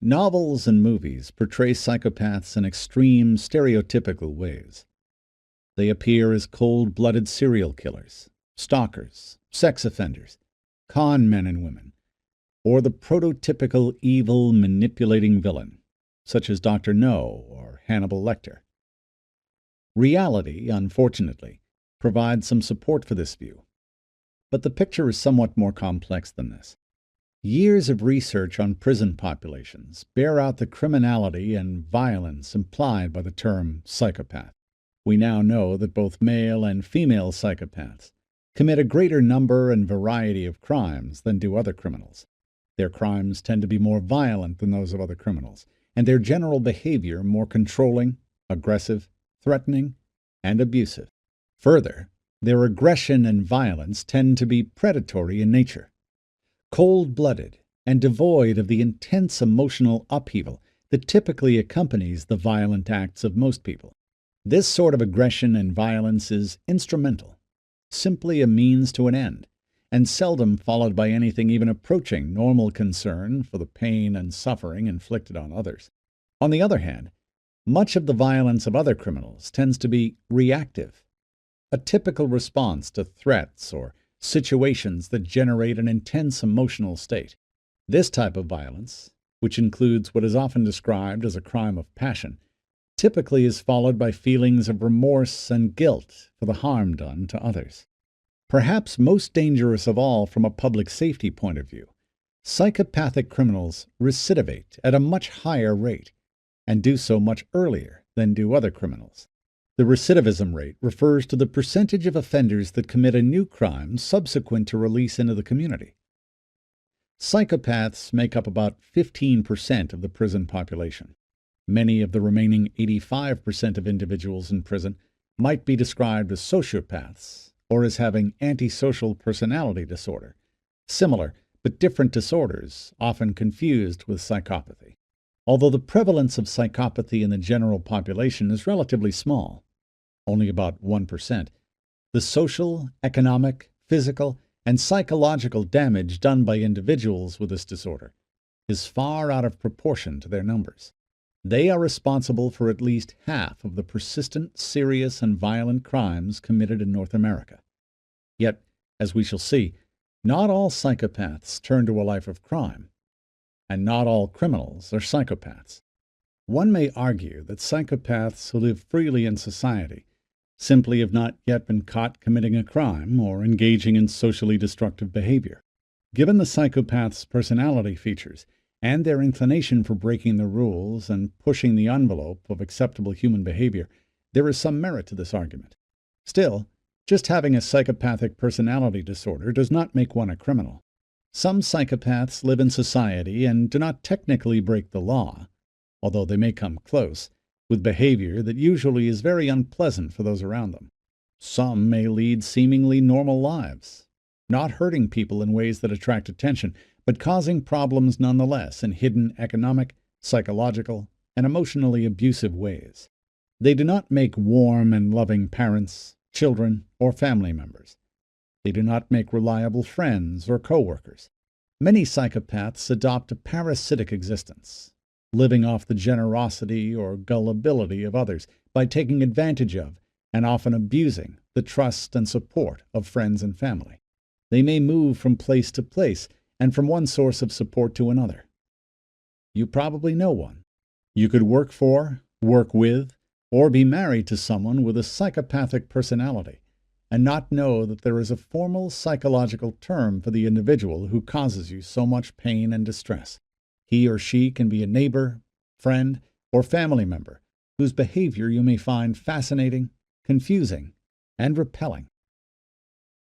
Novels and movies portray psychopaths in extreme, stereotypical ways. They appear as cold-blooded serial killers, stalkers, sex offenders, con men and women, or the prototypical evil, manipulating villain, such as Dr. No or Hannibal Lecter. Reality, unfortunately, provides some support for this view, but the picture is somewhat more complex than this. Years of research on prison populations bear out the criminality and violence implied by the term psychopath. We now know that both male and female psychopaths commit a greater number and variety of crimes than do other criminals. Their crimes tend to be more violent than those of other criminals, and their general behavior more controlling, aggressive, threatening, and abusive. Further, their aggression and violence tend to be predatory in nature, cold-blooded, and devoid of the intense emotional upheaval that typically accompanies the violent acts of most people. This sort of aggression and violence is instrumental, simply a means to an end, and seldom followed by anything even approaching normal concern for the pain and suffering inflicted on others. On the other hand, much of the violence of other criminals tends to be reactive, a typical response to threats or situations that generate an intense emotional state. This type of violence, which includes what is often described as a crime of passion, typically is followed by feelings of remorse and guilt for the harm done to others. Perhaps most dangerous of all from a public safety point of view, psychopathic criminals recidivate at a much higher rate and do so much earlier than do other criminals. The recidivism rate refers to the percentage of offenders that commit a new crime subsequent to release into the community. Psychopaths make up about 15% of the prison population. Many of the remaining 85% of individuals in prison might be described as sociopaths or as having antisocial personality disorder, similar but different disorders often confused with psychopathy. Although the prevalence of psychopathy in the general population is relatively small, only about 1%, the social, economic, physical, and psychological damage done by individuals with this disorder is far out of proportion to their numbers. They are responsible for at least half of the persistent, serious, and violent crimes committed in North America. Yet, as we shall see, not all psychopaths turn to a life of crime, and not all criminals are psychopaths. One may argue that psychopaths who live freely in society simply have not yet been caught committing a crime or engaging in socially destructive behavior. Given the psychopath's personality features and their inclination for breaking the rules and pushing the envelope of acceptable human behavior, there is some merit to this argument. Still, just having a psychopathic personality disorder does not make one a criminal. Some psychopaths live in society and do not technically break the law, although they may come close, with behavior that usually is very unpleasant for those around them. Some may lead seemingly normal lives, not hurting people in ways that attract attention, but causing problems nonetheless in hidden economic, psychological, and emotionally abusive ways. They do not make warm and loving parents, children, or family members. They do not make reliable friends or co-workers. Many psychopaths adopt a parasitic existence, living off the generosity or gullibility of others by taking advantage of and often abusing the trust and support of friends and family. They may move from place to place and from one source of support to another. You probably know one. You could work for, work with, or be married to someone with a psychopathic personality and not know that there is a formal psychological term for the individual who causes you so much pain and distress. He or she can be a neighbor, friend, or family member whose behavior you may find fascinating, confusing, and repelling.